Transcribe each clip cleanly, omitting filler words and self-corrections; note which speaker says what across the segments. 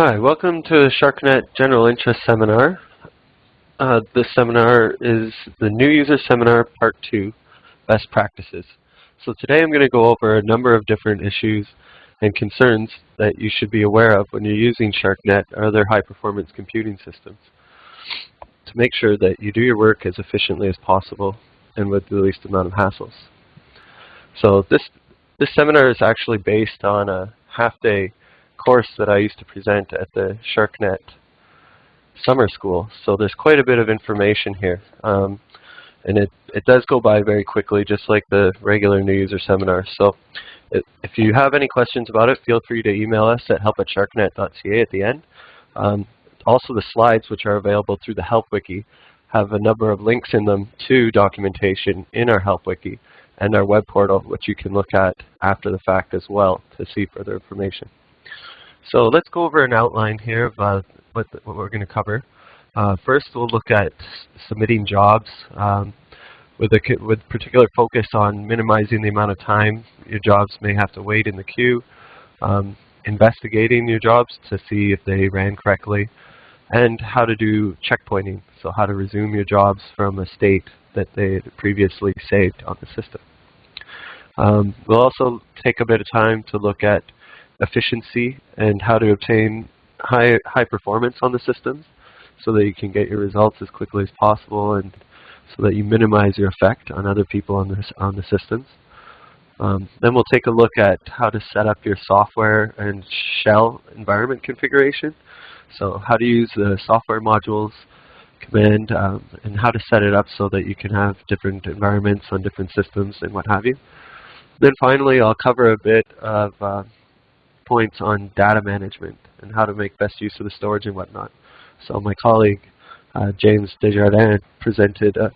Speaker 1: Hi, welcome to the Sharcnet General Interest Seminar. This seminar is the New User Seminar Part 2, Best Practices. So today I'm going to go over a number of different issues and concerns that you should be aware of when you're using Sharcnet or other high-performance computing systems to make sure that you do your work as efficiently as possible and with the least amount of hassles. So this seminar is actually based on a half-day course that I used to present at the Sharcnet summer school. So there's quite a bit of information here. And it does go by very quickly, just like the regular new user seminar. So if you have any questions about it, feel free to email us at help@sharcnet.ca at the end. Also the slides, which are available through the Help Wiki, have a number of links in them to documentation in our Help Wiki and our web portal, which you can look at after the fact as well to see further information. So let's go over an outline here of what we're going to cover. First, we'll look at submitting jobs with particular focus on minimizing the amount of time your jobs may have to wait in the queue, investigating your jobs to see if they ran correctly, and how to do checkpointing, so how to resume your jobs from a state that they had previously saved on the system. We'll also take a bit of time to look at efficiency and how to obtain high performance on the systems so that you can get your results as quickly as possible and so that you minimize your effect on other people on the systems. Then we'll take a look at how to set up your software and shell environment configuration. So how to use the software modules command and how to set it up so that you can have different environments on different systems and what have you. Then finally, I'll cover a bit of points on data management and how to make best use of the storage and whatnot. So my colleague, James Desjardins, presented a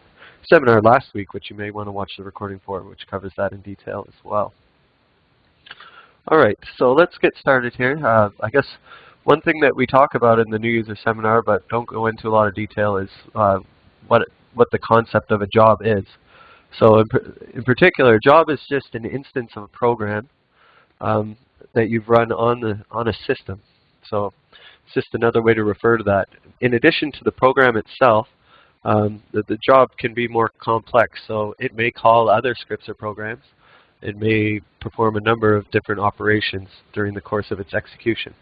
Speaker 1: seminar last week, which you may want to watch the recording for, which covers that in detail as well. All right, so let's get started here. I guess one thing that we talk about in the new user seminar, but don't go into a lot of detail, is what the concept of a job is. So in particular, a job is just an instance of a program that you've run on a system. So it's just another way to refer to that. In addition to the program itself, the job can be more complex. So it may call other scripts or programs. It may perform a number of different operations during the course of its execution.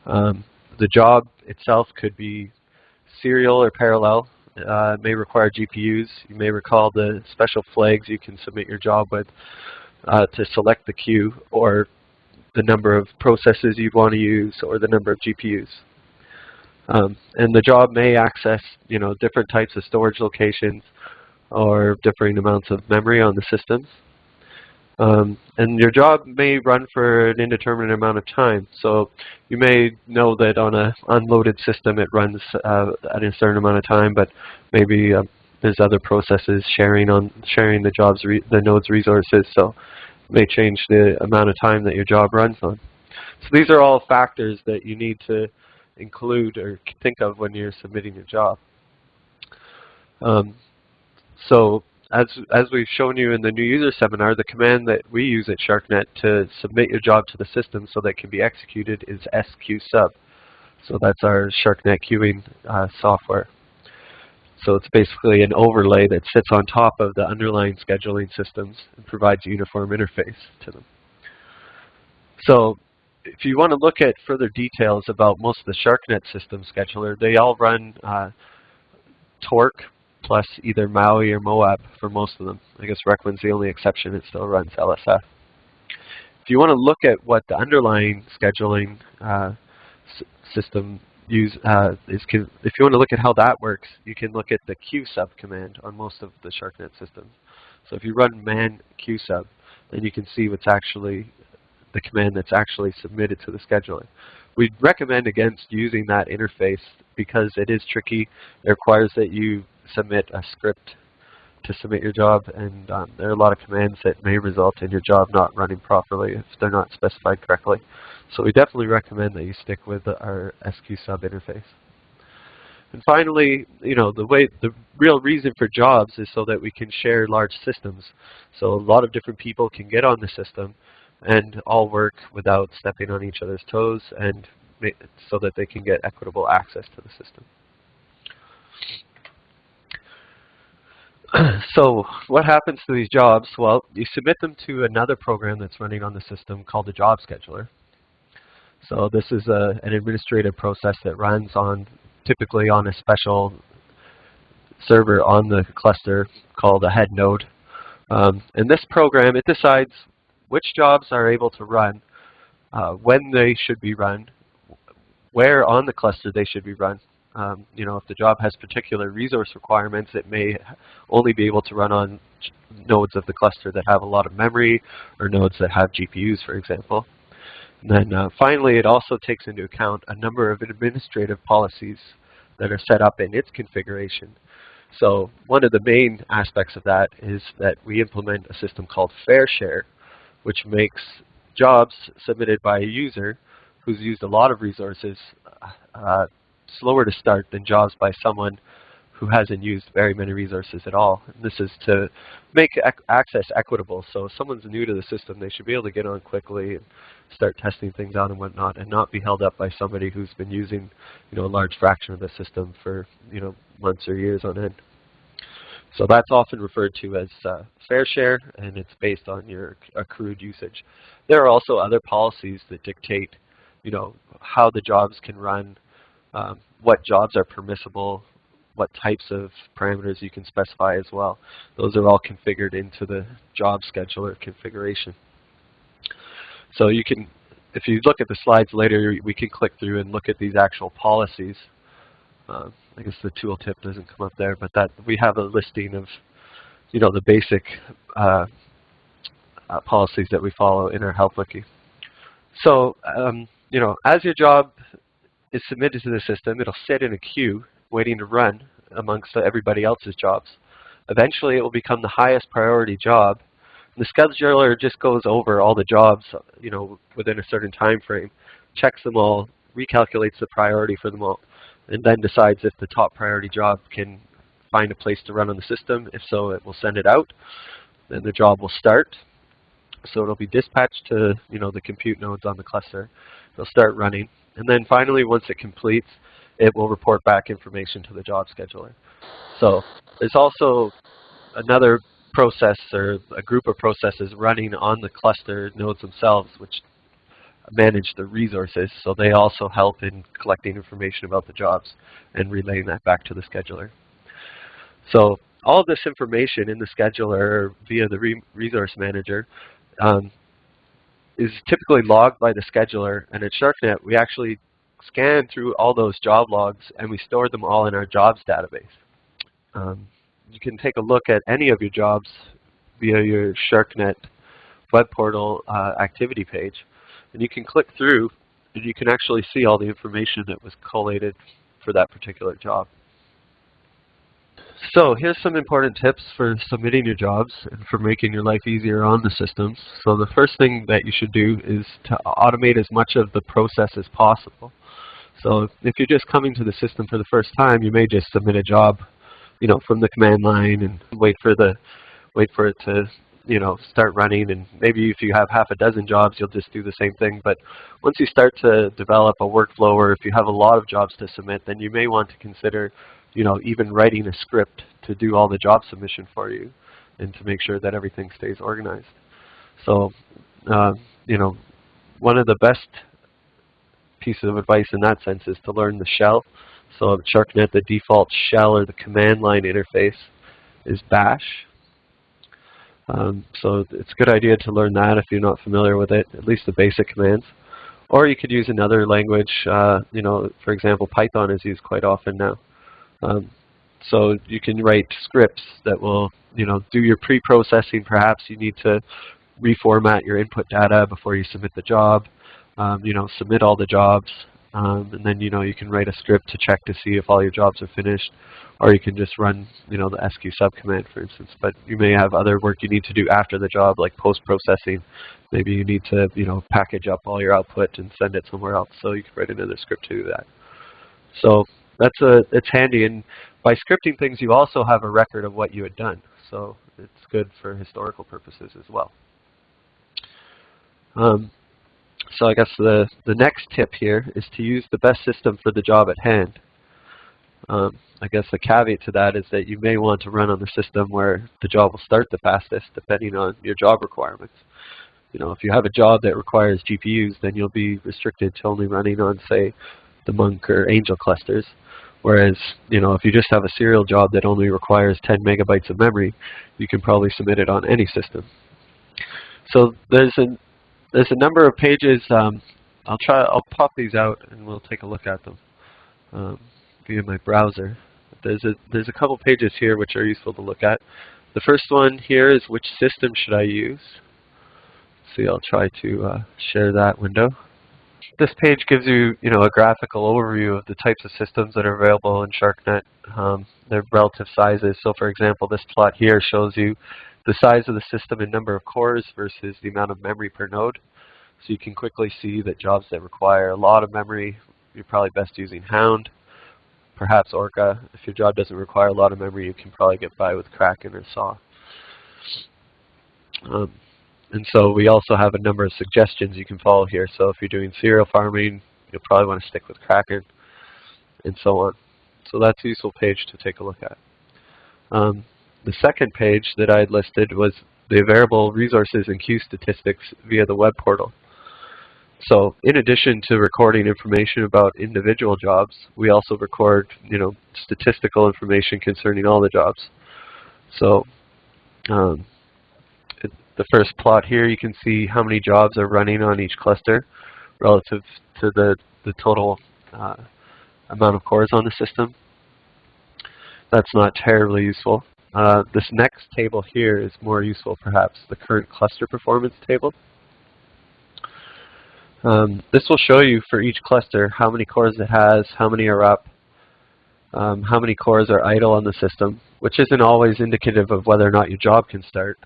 Speaker 1: The job itself could be serial or parallel. It may require GPUs. You may recall the special flags you can submit your job with to select the queue, or the number of processes you'd want to use, or the number of GPUs. And the job may access, different types of storage locations or differing amounts of memory on the systems. And your job may run for an indeterminate amount of time. So you may know that on an unloaded system it runs at a certain amount of time, but maybe there's other processes sharing the node's resources, so it may change the amount of time that your job runs on. So these are all factors that you need to include or think of when you're submitting your job. So as we've shown you in the new user seminar, the command that we use at Sharcnet to submit your job to the system so that it can be executed is sqsub. So that's our Sharcnet queuing software. So it's basically an overlay that sits on top of the underlying scheduling systems and provides a uniform interface to them. So if you want to look at further details about most of the Sharcnet system scheduler, they all run Torque plus either Maui or Moab for most of them. I guess Requin's the only exception. It still runs LSF. If you want to look at what the underlying scheduling system if you want to look at how that works, you can look at the qsub command on most of the Sharcnet systems. So if you run man qsub, then you can see what's actually the command that's actually submitted to the scheduler. We recommend against using that interface because it is tricky. It requires that you submit a script to submit your job, and there are a lot of commands that may result in your job not running properly if they're not specified correctly. So we definitely recommend that you stick with our sqsub interface. And finally, the real reason for jobs is so that we can share large systems. So a lot of different people can get on the system and all work without stepping on each other's toes and so that they can get equitable access to the system. So what happens to these jobs? Well, you submit them to another program that's running on the system called the job scheduler. So this is an administrative process that runs typically on a special server on the cluster called a head node. And this program, it decides which jobs are able to run, when they should be run, where on the cluster they should be run. If the job has particular resource requirements, it may only be able to run on nodes of the cluster that have a lot of memory, or nodes that have GPUs, for example. And then finally, it also takes into account a number of administrative policies that are set up in its configuration. So one of the main aspects of that is that we implement a system called fair share, which makes jobs submitted by a user who's used a lot of resources slower to start than jobs by someone who hasn't used very many resources at all. And this is to make access equitable. So if someone's new to the system, they should be able to get on quickly and start testing things out and whatnot, and not be held up by somebody who's been using a large fraction of the system for months or years on end. So that's often referred to as fair share, and it's based on your accrued usage. There are also other policies that dictate how the jobs can run, what jobs are permissible, what types of parameters you can specify as well. Those are all configured into the job scheduler configuration. So you can, if you look at the slides later, we can click through and look at these actual policies. I guess the tooltip doesn't come up there, but that we have a listing of the basic policies that we follow in our help wiki. So as your job is submitted to the system, it'll sit in a queue waiting to run amongst everybody else's jobs. Eventually, it will become the highest priority job. And the scheduler just goes over all the jobs, within a certain time frame, checks them all, recalculates the priority for them all, and then decides if the top priority job can find a place to run on the system. If so, it will send it out. Then the job will start. So it'll be dispatched to the compute nodes on the cluster. It'll start running. And then finally, once it completes, it will report back information to the job scheduler. So there's also another process, or a group of processes running on the cluster nodes themselves, which manage the resources. So they also help in collecting information about the jobs and relaying that back to the scheduler. So all of this information in the scheduler via the resource manager is typically logged by the scheduler, and at Sharcnet we actually scan through all those job logs and we store them all in our jobs database. You can take a look at any of your jobs via your Sharcnet web portal activity page, and you can click through and you can actually see all the information that was collated for that particular job. So here's some important tips for submitting your jobs and for making your life easier on the systems. So the first thing that you should do is to automate as much of the process as possible. So if you're just coming to the system for the first time, you may just submit a job, from the command line and wait for it to, start running. And maybe if you have half a dozen jobs, you'll just do the same thing. But once you start to develop a workflow, or if you have a lot of jobs to submit, then you may want to consider even writing a script to do all the job submission for you and to make sure that everything stays organized. So, one of the best pieces of advice in that sense is to learn the shell. So at Sharcnet, the default shell, or the command line interface, is bash. So it's a good idea to learn that if you're not familiar with it, at least the basic commands. Or you could use another language. For example, Python is used quite often now. So you can write scripts that will, do your pre-processing. Perhaps you need to reformat your input data before you submit the job. Submit all the jobs, and then you can write a script to check to see if all your jobs are finished, or you can just run the sqsub command, for instance. But you may have other work you need to do after the job, like post-processing. Maybe you need to package up all your output and send it somewhere else. So you can write another script to do that. So it's handy, and by scripting things, you also have a record of what you had done. So it's good for historical purposes as well. So I guess the next tip here is to use the best system for the job at hand. I guess the caveat to that is that you may want to run on the system where the job will start the fastest, depending on your job requirements. You know, if you have a job that requires GPUs, then you'll be restricted to only running on, say, the Monk or Angel clusters. Whereas, you know, if you just have a serial job that only requires 10 megabytes of memory, you can probably submit it on any system. So there's a number of pages. I'll pop these out and we'll take a look at them via my browser. There's a couple pages here which are useful to look at. The first one here is which system should I use. See, I'll try to share that window. This page gives you, a graphical overview of the types of systems that are available in Sharcnet, their relative sizes. So, for example, this plot here shows you the size of the system in number of cores versus the amount of memory per node. So you can quickly see that jobs that require a lot of memory, you're probably best using Hound, perhaps Orca. If your job doesn't require a lot of memory, you can probably get by with Kraken or Saw. And so we also have a number of suggestions you can follow here. So if you're doing serial farming, you'll probably want to stick with Kraken, and so on. So that's a useful page to take a look at. The second page that I had listed was the available resources and queue statistics via the web portal. So in addition to recording information about individual jobs, we also record, statistical information concerning all the jobs. So the first plot here, you can see how many jobs are running on each cluster relative to the total amount of cores on the system. That's not terribly useful. This next table here is more useful, perhaps, the current cluster performance table. This will show you for each cluster how many cores it has, how many are up, how many cores are idle on the system, which isn't always indicative of whether or not your job can start.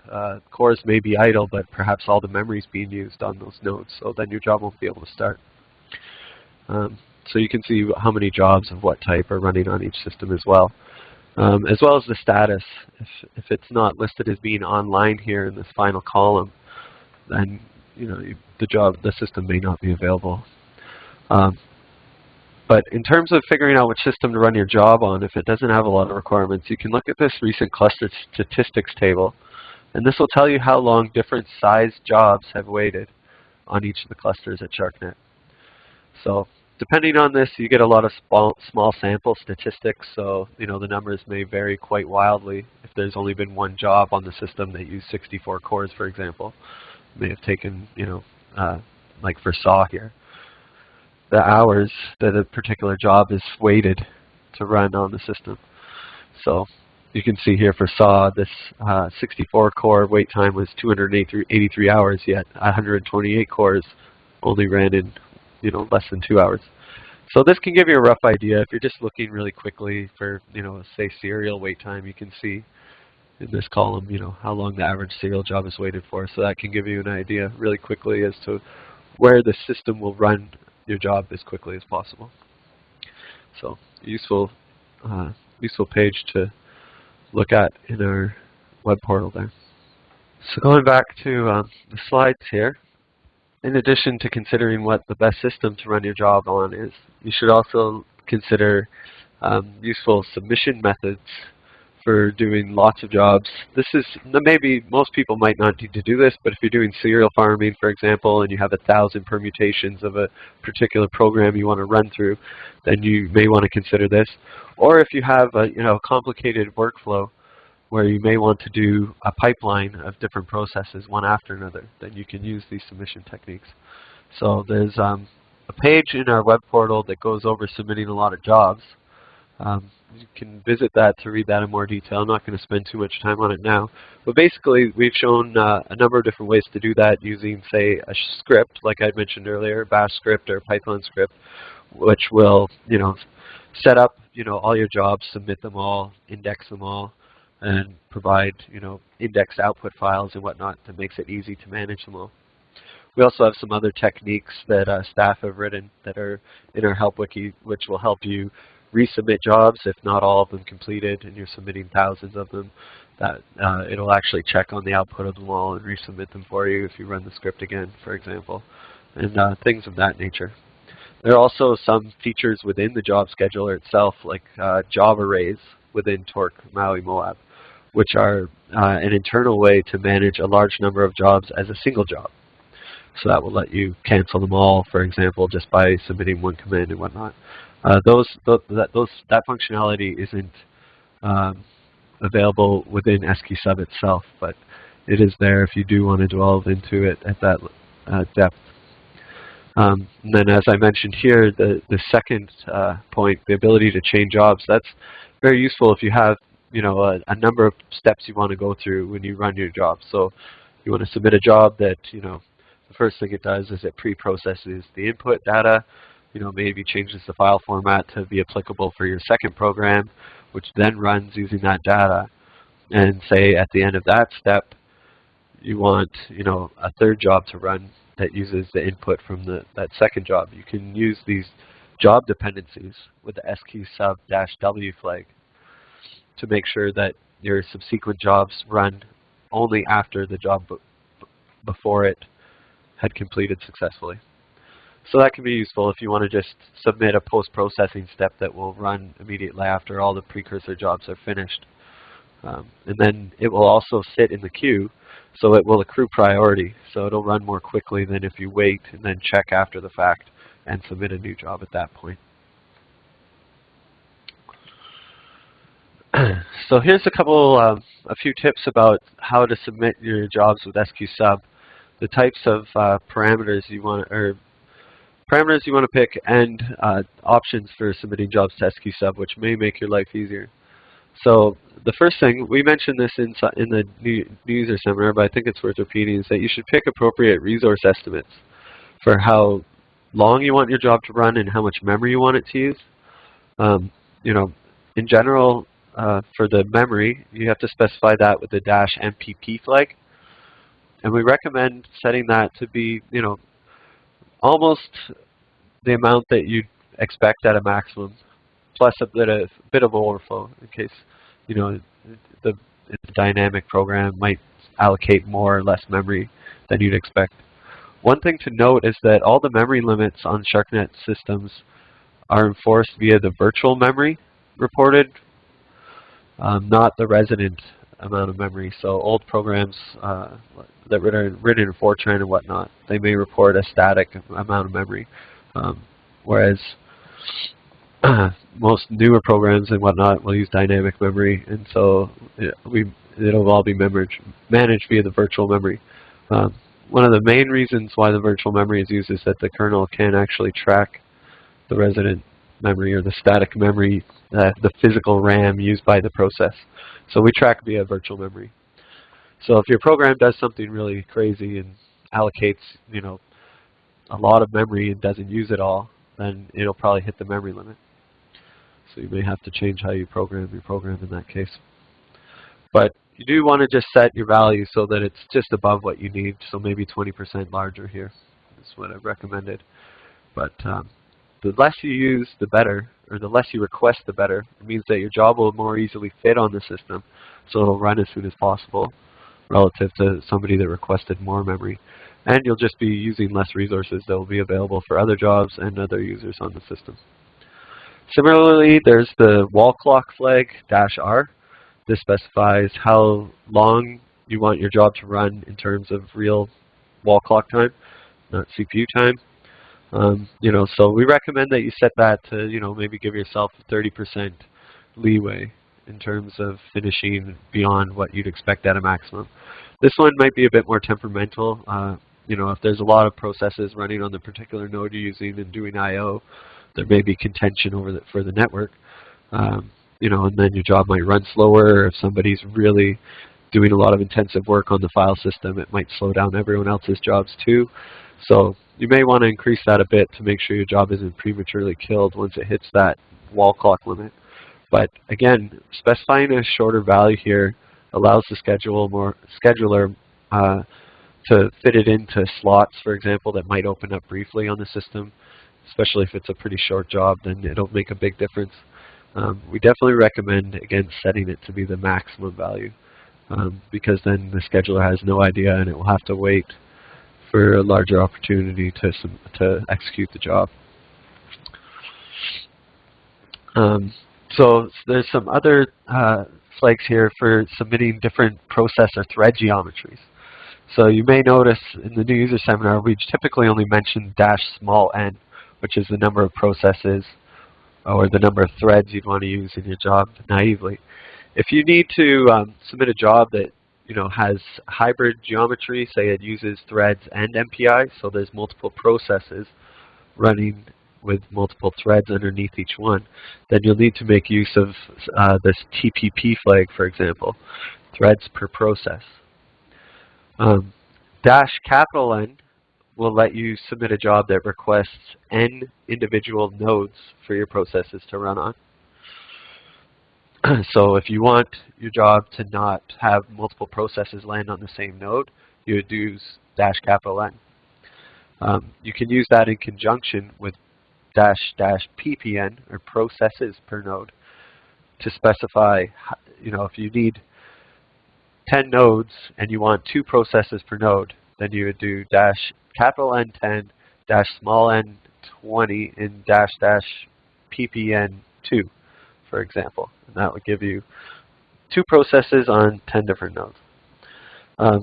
Speaker 1: Cores may be idle, but perhaps all the memory is being used on those nodes, so then your job won't be able to start. So you can see how many jobs of what type are running on each system as well as the status. If it's not listed as being online here in this final column, then the system may not be available. But in terms of figuring out which system to run your job on, if it doesn't have a lot of requirements, you can look at this recent cluster statistics table, and this will tell you how long different sized jobs have waited on each of the clusters at Sharcnet. So depending on this, you get a lot of small sample statistics, so the numbers may vary quite wildly. If there's only been one job on the system that used 64 cores, for example, it may have taken, like for SAW here, the hours that a particular job is waited to run on the system. So you can see here for SAW, this 64 core wait time was 283 hours, yet 128 cores only ran in less than 2 hours. So this can give you a rough idea. If you're just looking really quickly for say serial wait time, you can see in this column how long the average serial job is waited for. So that can give you an idea really quickly as to where the system will run your job as quickly as possible. So useful page to look at in our web portal there. So going back to the slides here, in addition to considering what the best system to run your job on is, you should also consider useful submission methods for doing lots of jobs. This is, maybe most people might not need to do this, but if you're doing serial farming, for example, and you have 1,000 permutations of a particular program you want to run through, then you may want to consider this. Or if you have a complicated workflow where you may want to do a pipeline of different processes one after another, then you can use these submission techniques. So there's a page in our web portal that goes over submitting a lot of jobs. You can visit that to read that in more detail. I'm not going to spend too much time on it now. But basically, we've shown a number of different ways to do that using, say, a script, like I mentioned earlier, Bash script or Python script, which will, set up, all your jobs, submit them all, index them all, and provide, indexed output files and whatnot that makes it easy to manage them all. We also have some other techniques that staff have written that are in our help wiki, which will help you resubmit jobs if not all of them completed and you're submitting thousands of them. That it'll actually check on the output of them all and resubmit them for you if you run the script again, for example. and things of that nature. There are also some features within the job scheduler itself, like job arrays within Torque Maui Moab, which are an internal way to manage a large number of jobs as a single job. So that will let you cancel them all, for example, just by submitting one command and whatnot. That functionality isn't available within sqsub itself, but it is there if you do want to delve into it at that depth. And then, as I mentioned here, the second point, the ability to chain jobs, that's very useful if you have a number of steps you want to go through when you run your job. So you want to submit a job that, the first thing it does is it pre-processes the input data, maybe changes the file format to be applicable for your second program, which then runs using that data. And say at the end of that step, you want, a third job to run that uses the input from that second job. You can use these job dependencies with the sqsub-w flag to make sure that your subsequent jobs run only after the job before it had completed successfully. So that can be useful if you want to just submit a post-processing step that will run immediately after all the precursor jobs are finished. And then it will also sit in the queue, so it will accrue priority. So it'll run more quickly than if you wait and then check after the fact and submit a new job at that point. So here's a few tips about how to submit your jobs with sqsub. The types of parameters you want to pick, and options for submitting jobs to sqsub, which may make your life easier. So the first thing, we mentioned this in the new user seminar, but I think it's worth repeating, is that you should pick appropriate resource estimates for how long you want your job to run and how much memory you want it to use. In general, for the memory, you have to specify that with the -mpp flag. And we recommend setting that to be, almost the amount that you'd expect at a maximum, plus a bit of overflow in case, the dynamic program might allocate more or less memory than you'd expect. One thing to note is that all the memory limits on Sharcnet systems are enforced via the virtual memory reported, not the resident amount of memory. So old programs that are written in Fortran and whatnot, they may report a static amount of memory, whereas most newer programs and whatnot will use dynamic memory, and so it'll all be managed via the virtual memory. One of the main reasons why the virtual memory is used is that the kernel can actually track the resident memory or the static memory, the physical RAM used by the process. So we track via virtual memory. So if your program does something really crazy and allocates, a lot of memory and doesn't use it all, then it'll probably hit the memory limit. So you may have to change how you program your program in that case. But you do want to just set your value so that it's just above what you need, so maybe 20% larger here is what I've recommended. But the less you use, the better, or the less you request, the better. It means that your job will more easily fit on the system, so it'll run as soon as possible relative to somebody that requested more memory. And you'll just be using less resources that will be available for other jobs and other users on the system. Similarly, there's the wall clock flag -R. This specifies how long you want your job to run in terms of real wall clock time, not CPU time. So we recommend that you set that to, maybe give yourself 30% leeway in terms of finishing beyond what you'd expect at a maximum. This one might be a bit more temperamental. If there's a lot of processes running on the particular node you're using and doing I/O, there may be contention for the network. And then your job might run slower. If somebody's really doing a lot of intensive work on the file system, it might slow down everyone else's jobs too. So you may want to increase that a bit to make sure your job isn't prematurely killed once it hits that wall clock limit. But again, specifying a shorter value here allows the scheduler to fit it into slots, for example, that might open up briefly on the system. Especially if it's a pretty short job, then it'll make a big difference. We definitely recommend, again, setting it to be the maximum value, because then the scheduler has no idea and it will have to wait for a larger opportunity to execute the job. So there's some other flags here for submitting different process or thread geometries. So you may notice in the new user seminar, we typically only mention -n, which is the number of processes or the number of threads you'd want to use in your job naively. If you need to submit a job that has hybrid geometry, say it uses threads and MPI, so there's multiple processes running with multiple threads underneath each one, then you'll need to make use of this TPP flag, for example, threads per process. -N will let you submit a job that requests n individual nodes for your processes to run on. So if you want your job to not have multiple processes land on the same node, you would use -N. You can use that in conjunction with -ppn, or processes per node, to specify, if you need 10 nodes and you want 2 processes per node, then you would do -N10, -n20, and -ppn2, for example. And that would give you 2 processes on 10 different nodes.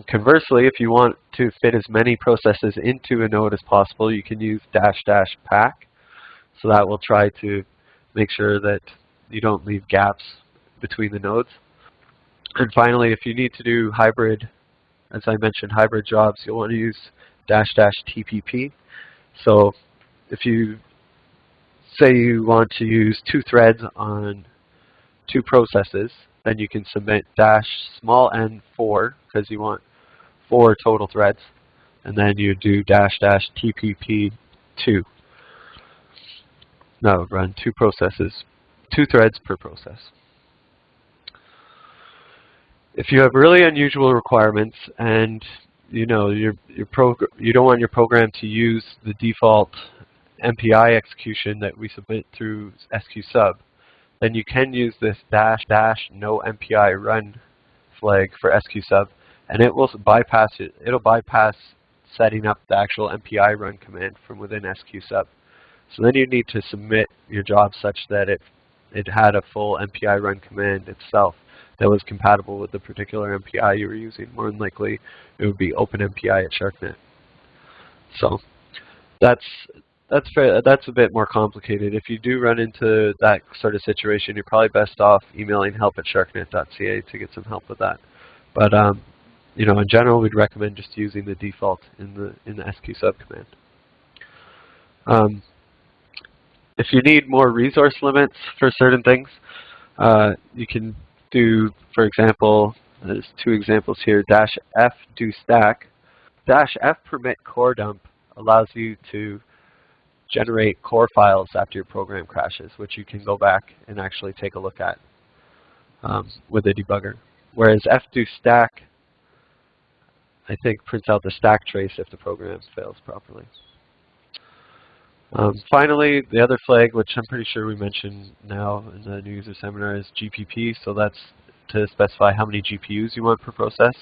Speaker 1: Conversely, if you want to fit as many processes into a node as possible, you can use --pack. So that will try to make sure that you don't leave gaps between the nodes. And finally, if you need to do hybrid, as I mentioned, hybrid jobs, you'll want to use --TPP. So if you say you want to use 2 threads on 2 processes, then you can submit -n4, because you want 4 total threads, and then you do --TPP2. That would run 2 processes, 2 threads per process. If you have really unusual requirements and you don't want your program to use the default MPI execution that we submit through sqsub, then you can use this --no MPI run flag for sqsub, and it will bypass it. It'll bypass setting up the actual MPI run command from within sqsub. So then you need to submit your job such that it had a full MPI run command itself that was compatible with the particular MPI you were using. More than likely, it would be OpenMPI at Sharcnet. So that's a bit more complicated. If you do run into that sort of situation, you're probably best off emailing help@sharcnet.ca to get some help with that. But in general, we'd recommend just using the default in the sqsub command. If you need more resource limits for certain things, you can do, for example, there's 2 examples here, -f do stack. -f permit core dump allows you to generate core files after your program crashes, which you can go back and actually take a look at with a debugger. Whereas fdostack, I think, prints out the stack trace if the program fails properly. Finally, the other flag, which I'm pretty sure we mentioned now in the new user seminar, is GPP. So that's to specify how many GPUs you want per process.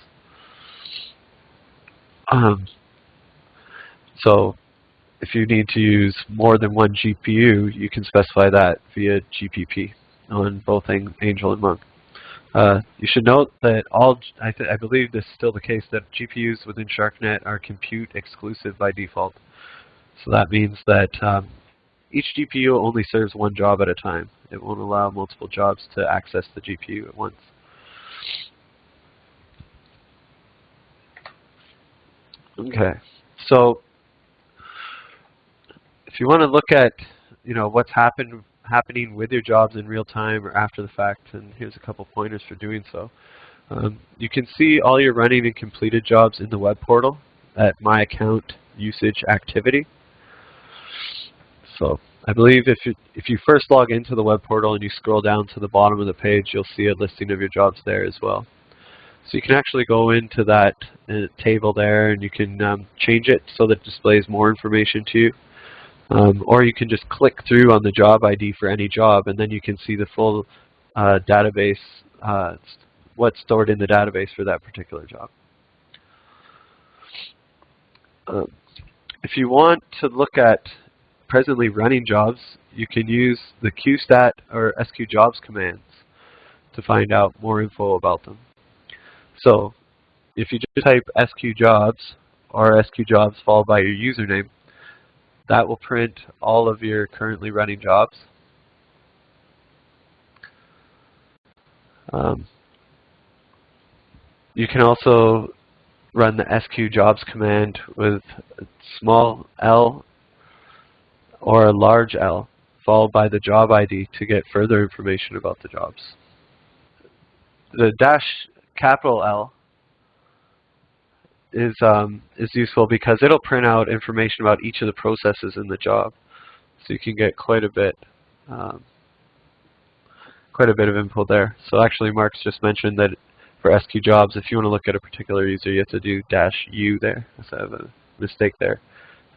Speaker 1: So if you need to use more than 1 GPU, you can specify that via GPP on both Angel and Monk. You should note that I believe this is still the case, that GPUs within Sharcnet are compute exclusive by default. So that means that each GPU only serves 1 job at a time. It won't allow multiple jobs to access the GPU at once. Okay, so if you want to look at what's happening with your jobs in real time or after the fact, and here's a couple pointers for doing so. You can see all your running and completed jobs in the web portal at My Account Usage Activity. So I believe if you first log into the web portal and you scroll down to the bottom of the page, you'll see a listing of your jobs there as well. So you can actually go into that table there, and you can change it so that it displays more information to you. Or you can just click through on the job ID for any job, and then you can see the full database, what's stored in the database for that particular job. Um, if you want to look at presently running jobs, you can use the qstat or sqjobs commands to find out more info about them. So if you just type sqjobs or sqjobs followed by your username, that will print all of your currently running jobs. You can also run the sqjobs command with a small l or a large L followed by the job ID to get further information about the jobs. The capital L is useful because it'll print out information about each of the processes in the job, so you can get quite a bit of info there. So actually, Mark's just mentioned that for sqjobs, if you want to look at a particular user, you have to do -u there. So I have a mistake there.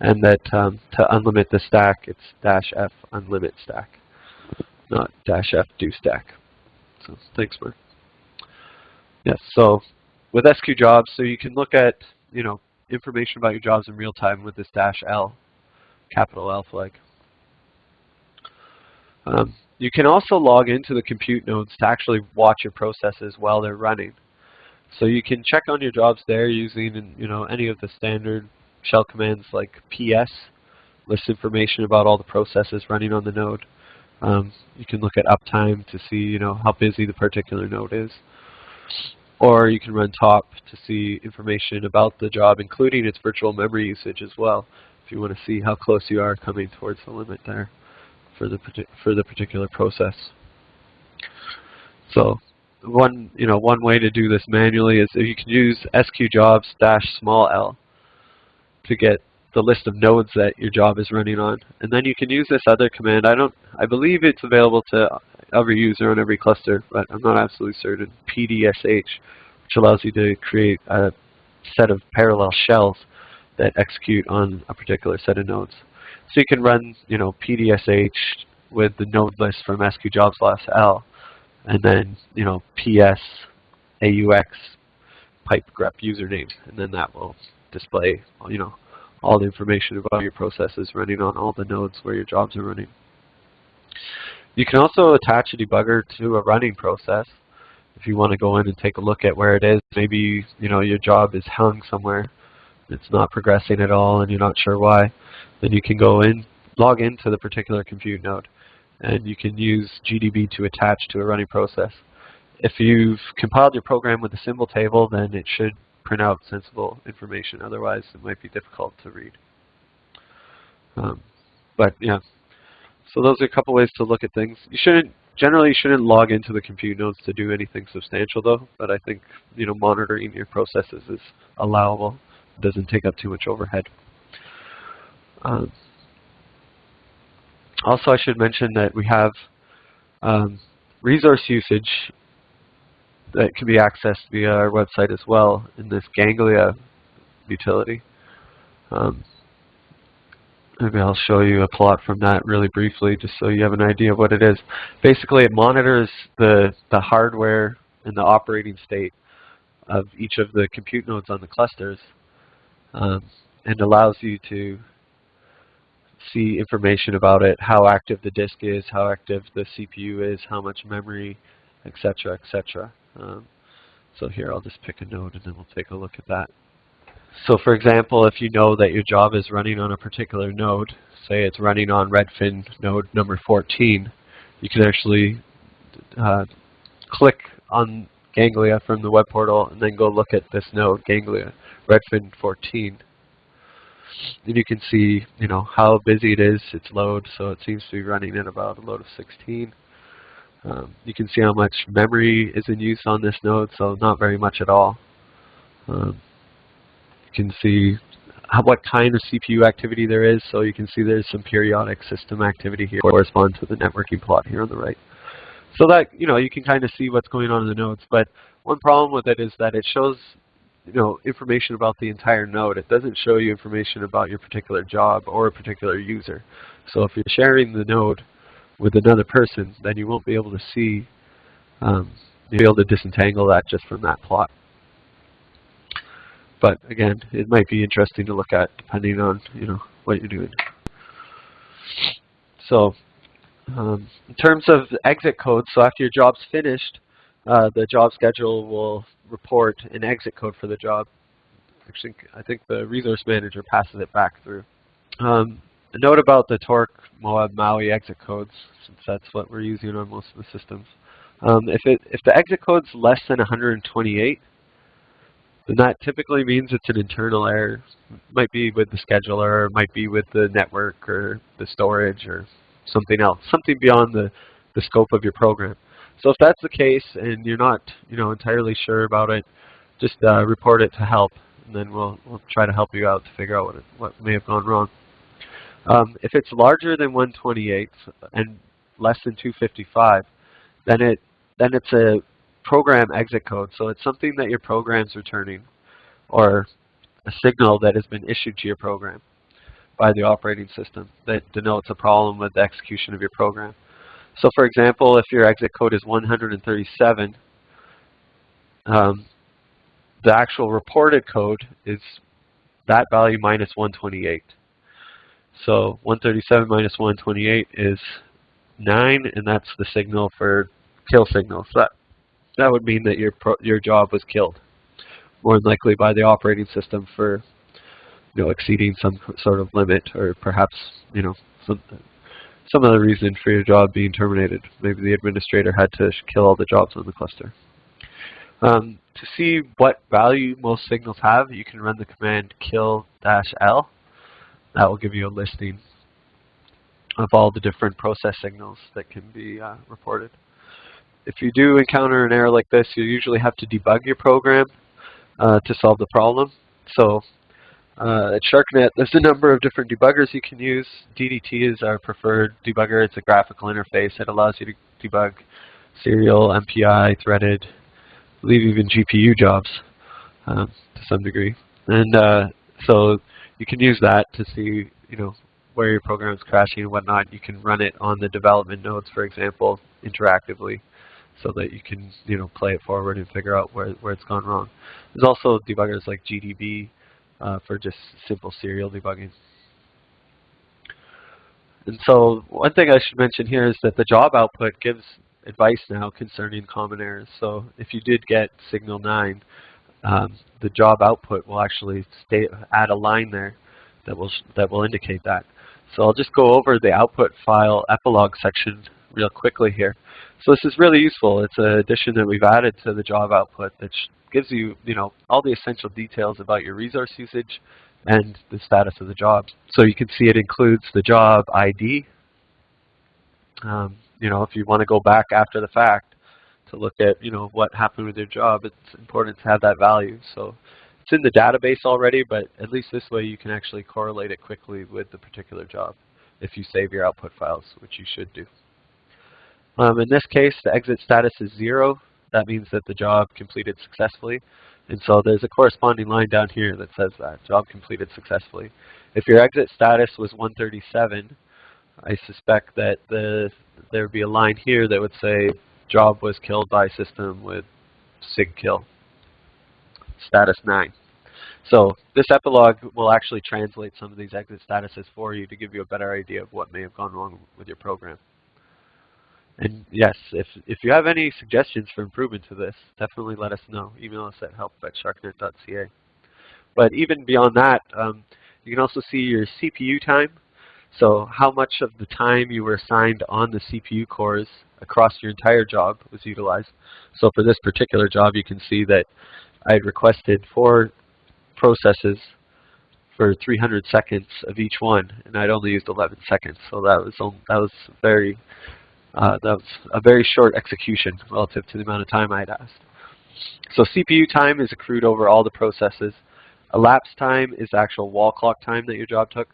Speaker 1: And that to unlimit the stack, it's -f unlimit stack, not -f do stack. So thanks, Mark. Yes. So with sqjobs, so you can look at information about your jobs in real time with this -L, capital L flag. You can also log into the compute nodes to actually watch your processes while they're running. So you can check on your jobs there using any of the standard shell commands like ps, lists information about all the processes running on the node. You can look at uptime to see how busy the particular node is. Or you can run top to see information about the job, including its virtual memory usage as well, if you want to see how close you are coming towards the limit there for the particular process. So one way to do this manually is if you can use sqjobs -l to get the list of nodes that your job is running on, and then you can use this other command. I believe it's available to every user on every cluster, but I'm not absolutely certain. PDSH, which allows you to create a set of parallel shells that execute on a particular set of nodes. So you can run PDSH with the node list from sqjobs/l, and then ps aux pipe grep username, and then that will display all the information about your processes running on all the nodes where your jobs are running. You can also attach a debugger to a running process if you want to go in and take a look at where it is. Maybe your job is hung somewhere, it's not progressing at all, and you're not sure why. Then you can go in, log into the particular compute node, and you can use GDB to attach to a running process. If you've compiled your program with a symbol table, then it should print out sensible information. Otherwise, it might be difficult to read. But yeah, so those are a couple ways to look at things. You generally shouldn't log into the compute nodes to do anything substantial, though. But I think monitoring your processes is allowable. It doesn't take up too much overhead. Also, I should mention that we have resource usage that can be accessed via our website as well in this Ganglia utility. Maybe I'll show you a plot from that really briefly, just so you have an idea of what it is. Basically, it monitors the hardware and the operating state of each of the compute nodes on the clusters, and allows you to see information about it, how active the disk is, how active the CPU is, how much memory, etc., etc. So here, I'll just pick a node, and then we'll take a look at that. So for example, if you know that your job is running on a particular node, say it's running on Redfin node number 14, you can actually click on Ganglia from the web portal and then go look at this node, Ganglia, Redfin 14. And you can see how busy it is, its load, so it seems to be running at about a load of 16. You can see how much memory is in use on this node, so not very much at all. You can see what kind of CPU activity there is, so you can see there's some periodic system activity here correspond to the networking plot here on the right. So that you can kind of see what's going on in the nodes, but one problem with it is that it shows information about the entire node. It doesn't show you information about your particular job or a particular user. So if you're sharing the node with another person, then you won't be able to see, you'll be able to disentangle that just from that plot. But again, it might be interesting to look at depending on what you're doing. So in terms of the exit code, so after your job's finished, the job schedule will report an exit code for the job. Actually, I think the resource manager passes it back through. A note about the Torque, Moab, Maui exit codes, since that's what we're using on most of the systems. If the exit code's less than 128, then that typically means it's an internal error. It might be with the scheduler, or it might be with the network, or the storage, or something else, something beyond the scope of your program. So if that's the case and you're not entirely sure about it, just report it to help, and then we'll try to help you out to figure out what may have gone wrong. If it's larger than 128 and less than 255, then it's a program exit code. So it's something that your program's returning, or a signal that has been issued to your program by the operating system that denotes a problem with the execution of your program. So for example, if your exit code is 137, the actual reported code is that value minus 128. So 137 minus 128 is 9, and that's the signal for kill signal. So that would mean that your job was killed, more than likely by the operating system for exceeding some sort of limit, or perhaps some other reason for your job being terminated. Maybe the administrator had to kill all the jobs on the cluster. To see what value most signals have, you can run the command kill-l. That will give you a listing of all the different process signals that can be reported. If you do encounter an error like this, you usually have to debug your program to solve the problem. So at Sharcnet, there's a number of different debuggers you can use. DDT is our preferred debugger. It's a graphical interface. It allows you to debug serial, MPI, threaded, I believe even GPU jobs to some degree. And so you can use that to see where your program is crashing and whatnot. You can run it on the development nodes, for example, interactively, so that you can play it forward and figure out where it's gone wrong. There's also debuggers like GDB for just simple serial debugging. And so one thing I should mention here is that the job output gives advice now concerning common errors. So if you did get signal 9, the job output will actually add a line there that will indicate that. So I'll just go over the output file epilogue section real quickly here. So this is really useful. It's an addition that we've added to the job output that gives you all the essential details about your resource usage and the status of the job. So you can see it includes the job ID. If you want to go back after the fact to look at what happened with your job, it's important to have that value. So it's in the database already, but at least this way you can actually correlate it quickly with the particular job if you save your output files, which you should do. In this case, the exit status is 0. That means that the job completed successfully. And so there's a corresponding line down here that says that, job completed successfully. If your exit status was 137, I suspect that there would be a line here that would say, job was killed by system with sig kill, status 9. So this epilogue will actually translate some of these exit statuses for you to give you a better idea of what may have gone wrong with your program. And yes, if you have any suggestions for improvement to this, definitely let us know. Email us at help@sharcnet.ca. But even beyond that, you can also see your CPU time. So how much of the time you were assigned on the CPU cores across your entire job was utilized. So for this particular job, you can see that I had requested 4 processes for 300 seconds of each one, and I'd only used 11 seconds. So that was a very short execution relative to the amount of time I'd asked. So CPU time is accrued over all the processes. Elapsed time is the actual wall clock time that your job took.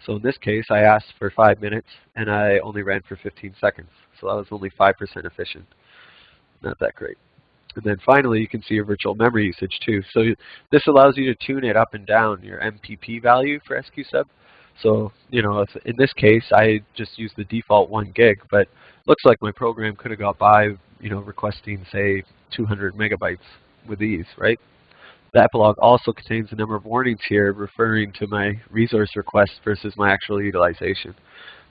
Speaker 1: So in this case, I asked for 5 minutes, and I only ran for 15 seconds. So that was only 5% efficient. Not that great. And then finally, you can see your virtual memory usage too. So this allows you to tune it up and down, your MPP value for sqsub. So in this case, I just used the default 1 gig, but looks like my program could have got by requesting, say, 200 megabytes with ease, right? The epilogue also contains a number of warnings here referring to my resource requests versus my actual utilization.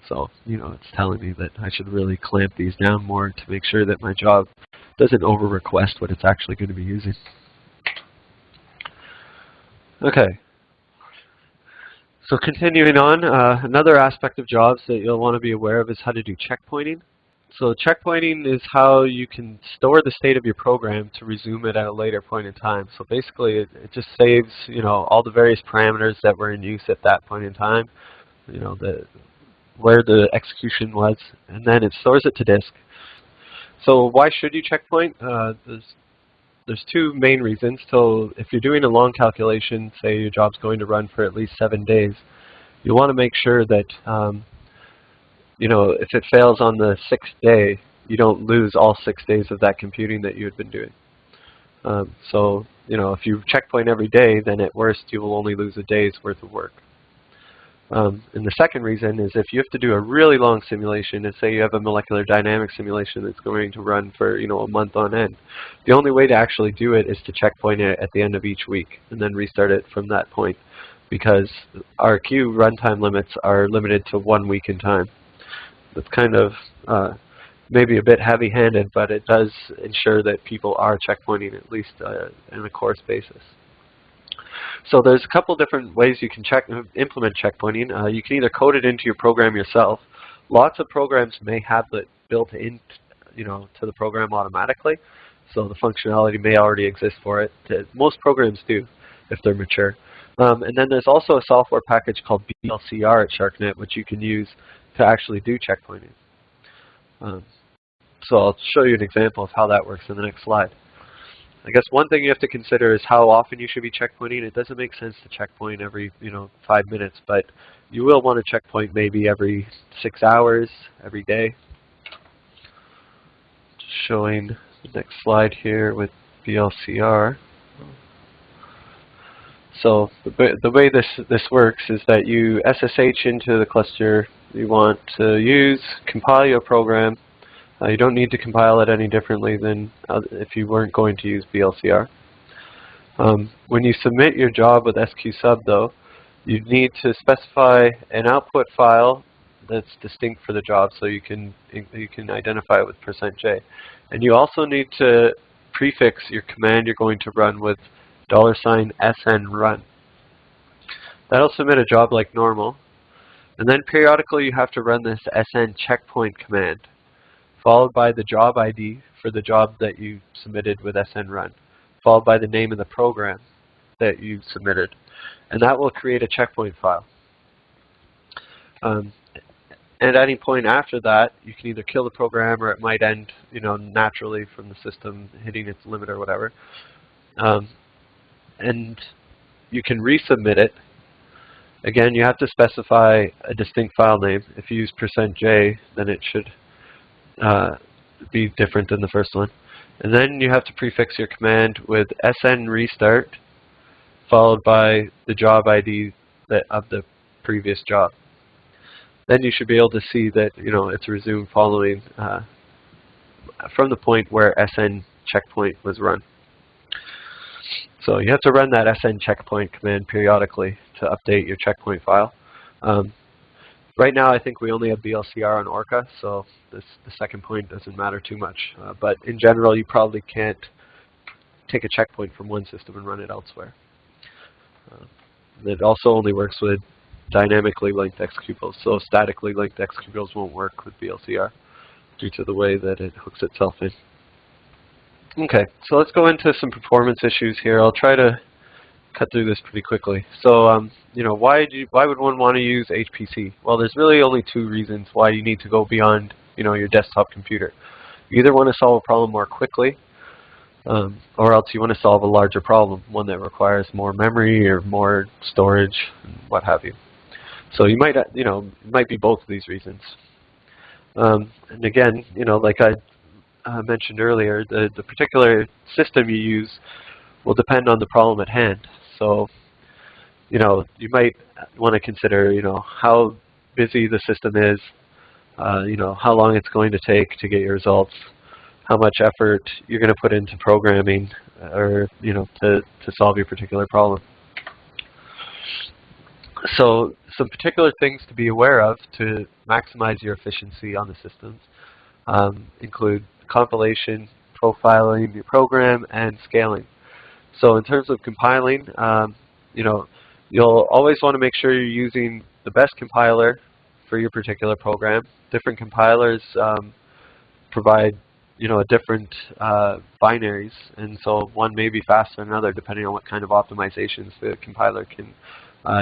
Speaker 1: So, it's telling me that I should really clamp these down more to make sure that my job doesn't over-request what it's actually going to be using. Okay. So continuing on, another aspect of jobs that you'll want to be aware of is how to do checkpointing. So checkpointing is how you can store the state of your program to resume it at a later point in time. So basically, it just saves, all the various parameters that were in use at that point in time, where the execution was, and then it stores it to disk. So why should you checkpoint? There's two main reasons. So if you're doing a long calculation, say your job's going to run for at least 7 days, you want to make sure that if it fails on the 6th day, you don't lose all 6 days of that computing that you had been doing. So if you checkpoint every day, then at worst you will only lose a day's worth of work. And the second reason is if you have to do a really long simulation, and say you have a molecular dynamics simulation that's going to run for a month on end, the only way to actually do it is to checkpoint it at the end of each week and then restart it from that point, because our queue runtime limits are limited to 1 week in time. That's kind of maybe a bit heavy-handed, but it does ensure that people are checkpointing at least on a course basis. So there's a couple different ways you can implement checkpointing. You can either code it into your program yourself. Lots of programs may have it built in, to the program automatically, so the functionality may already exist for it. Most programs do, if they're mature. And then there's also a software package called BLCR at Sharcnet, which you can use to actually do checkpointing. So I'll show you an example of how that works in the next slide. I guess one thing you have to consider is how often you should be checkpointing. It doesn't make sense to checkpoint every 5 minutes, but you will want to checkpoint maybe every 6 hours, every day. Just showing the next slide here with BLCR. So the way this works is that you SSH into the cluster you want to use, compile your program. You don't need to compile it any differently than if you weren't going to use BLCR. When you submit your job with sqsub, though, you need to specify an output file that's distinct for the job, so you can identify it with %J. And you also need to prefix your command you're going to run with $SN_run. That'll submit a job like normal. And then periodically you have to run this SN checkpoint command, followed by the job ID for the job that you submitted with SN_run, followed by the name of the program that you submitted. And that will create a checkpoint file. At any point after that, you can either kill the program or it might end naturally from the system hitting its limit or whatever. And you can resubmit it. Again, you have to specify a distinct file name. If you use %J, then it should be different than the first one. And then you have to prefix your command with SN restart, followed by the job ID of the previous job. Then you should be able to see that it's resumed following from the point where SN checkpoint was run. So you have to run that SN checkpoint command periodically to update your checkpoint file. Right now, I think we only have BLCR on Orca, so the second point doesn't matter too much. But in general, you probably can't take a checkpoint from one system and run it elsewhere. It also only works with dynamically linked executables, so statically linked executables won't work with BLCR due to the way that it hooks itself in. Okay, so let's go into some performance issues here. I'll try to cut through this pretty quickly. So, why would one want to use HPC? Well, there's really only two reasons why you need to go beyond, your desktop computer. You either want to solve a problem more quickly, or else you want to solve a larger problem, one that requires more memory or more storage, and what have you. So you might, it might be both of these reasons. And again, like I mentioned earlier, the particular system you use will depend on the problem at hand. So, you might want to consider, how busy the system is, how long it's going to take to get your results, how much effort you're going to put into programming or, to solve your particular problem. So some particular things to be aware of to maximize your efficiency on the systems include compilation, profiling your program, and scaling. So in terms of compiling, you'll always want to make sure you're using the best compiler for your particular program. Different compilers provide a different binaries, and so one may be faster than another depending on what kind of optimizations the compiler can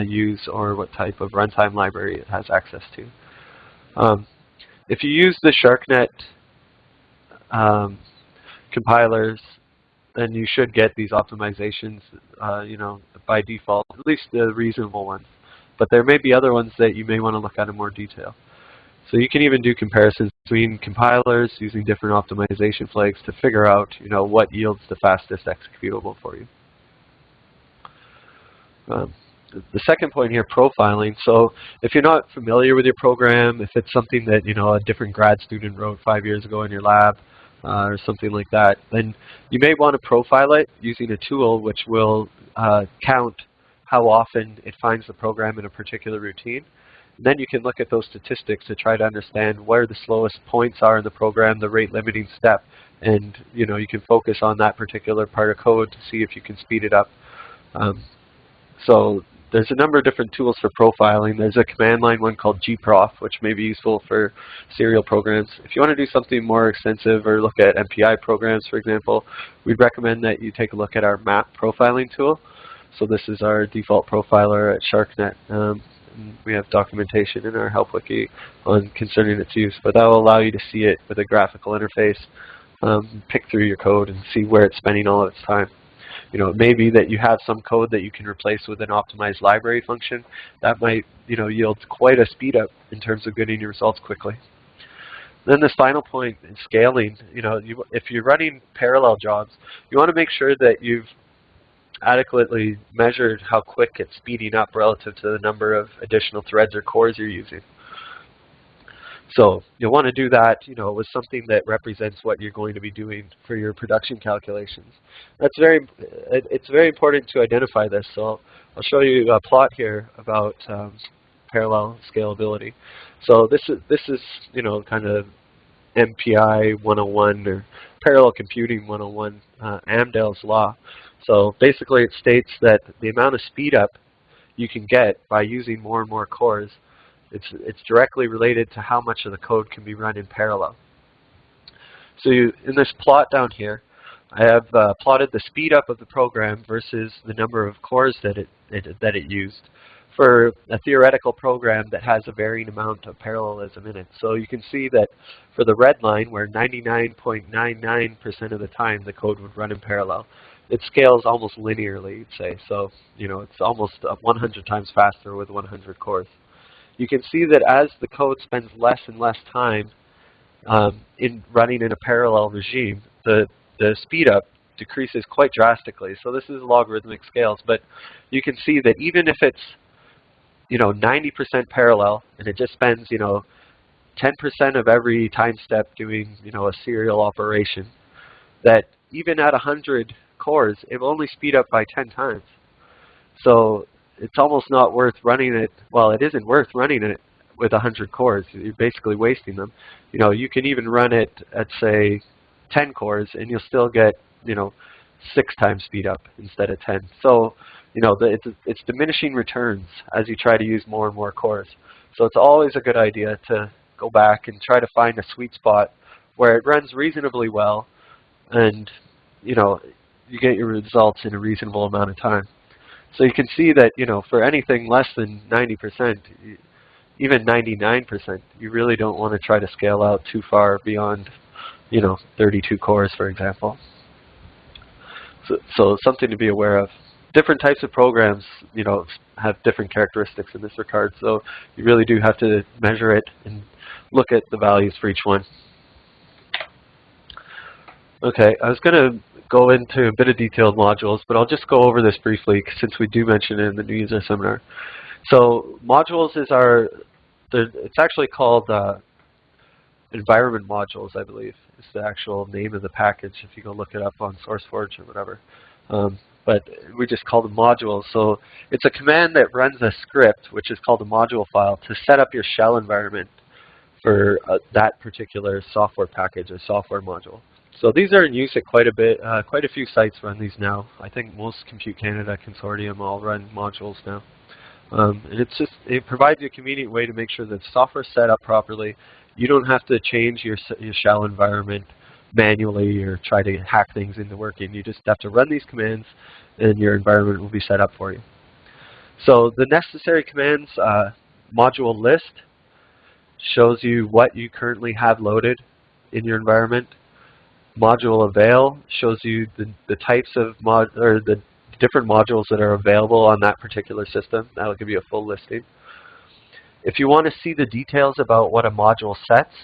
Speaker 1: use or what type of runtime library it has access to. If you use the Sharcnet compilers, then you should get these optimizations, by default, at least the reasonable ones. But there may be other ones that you may want to look at in more detail. So you can even do comparisons between compilers using different optimization flags to figure out, what yields the fastest executable for you. The second point here, profiling. So if you're not familiar with your program, if it's something that a different grad student wrote 5 years ago in your lab, or something like that, then you may want to profile it using a tool which will count how often it finds the program in a particular routine. And then you can look at those statistics to try to understand where the slowest points are in the program, the rate limiting step, and you can focus on that particular part of code to see if you can speed it up. So there's a number of different tools for profiling. There's a command line one called gprof, which may be useful for serial programs. If you want to do something more extensive or look at MPI programs, for example, we'd recommend that you take a look at our map profiling tool. So this is our default profiler at Sharcnet. And we have documentation in our help wiki concerning its use, but that will allow you to see it with a graphical interface, pick through your code and see where it's spending all of its time. It may be that you have some code that you can replace with an optimized library function. That might, yield quite a speed up in terms of getting your results quickly. Then this final point in scaling, if you're running parallel jobs, you want to make sure that you've adequately measured how quick it's speeding up relative to the number of additional threads or cores you're using. So you'll want to do that, with something that represents what you're going to be doing for your production calculations. It's very important to identify this. So I'll show you a plot here about parallel scalability. So this is kind of MPI 101 or parallel computing 101, Amdahl's law. So basically, it states that the amount of speed up you can get by using more and more cores, it's directly related to how much of the code can be run in parallel. So in this plot down here, I have plotted the speed up of the program versus the number of cores that it used for a theoretical program that has a varying amount of parallelism in it. So you can see that for the red line, where 99.99% of the time the code would run in parallel, it scales almost linearly, you'd say. So it's almost 100 times faster with 100 cores. You can see that as the code spends less and less time in running in a parallel regime, the speed up decreases quite drastically. So this is logarithmic scales, but you can see that even if it's 90% parallel and it just spends 10% of every time step doing a serial operation, that even at 100 cores, it will only speed up by 10 times. So it's almost not worth running it. Well, it isn't worth running it with 100 cores. You're basically wasting them. You can even run it at, say, 10 cores, and you'll still get 6 times speed up instead of 10. So it's diminishing returns as you try to use more and more cores. So it's always a good idea to go back and try to find a sweet spot where it runs reasonably well, and you get your results in a reasonable amount of time. So you can see that for anything less than 90%, even 99%, you really don't want to try to scale out too far beyond 32 cores, for example. So something to be aware of. Different types of programs have different characteristics in this regard. So you really do have to measure it and look at the values for each one. Okay, I was going to go into a bit of detailed modules, but I'll just go over this briefly since we do mention it in the new user seminar. So modules is it's actually called environment modules, I believe, is the actual name of the package if you go look it up on SourceForge or whatever. But we just call them modules. So it's a command that runs a script, which is called a module file, to set up your shell environment for that particular software package or software module. So these are in use at quite a bit. Quite a few sites run these now. I think most Compute Canada consortium all run modules now. And it provides you a convenient way to make sure that the software is set up properly. You don't have to change your shell environment manually or try to hack things into working. You just have to run these commands and your environment will be set up for you. So the necessary commands, module list shows you what you currently have loaded in your environment. Module avail shows you the types of the different modules that are available on that particular system. That'll give you a full listing. If you want to see the details about what a module sets,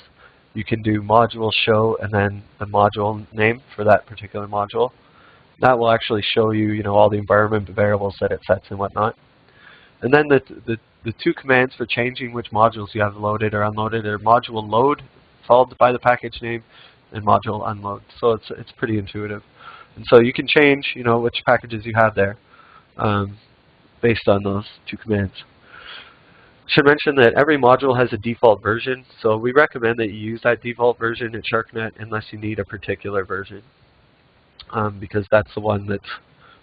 Speaker 1: you can do module show and then the module name for that particular module. That will actually show you, all the environment variables that it sets and whatnot. And then the two commands for changing which modules you have loaded or unloaded are module load, followed by the package name, and module unload. So it's pretty intuitive. And so you can change, which packages you have there based on those two commands. I should mention that every module has a default version, so we recommend that you use that default version in Sharcnet unless you need a particular version, because that's the one that's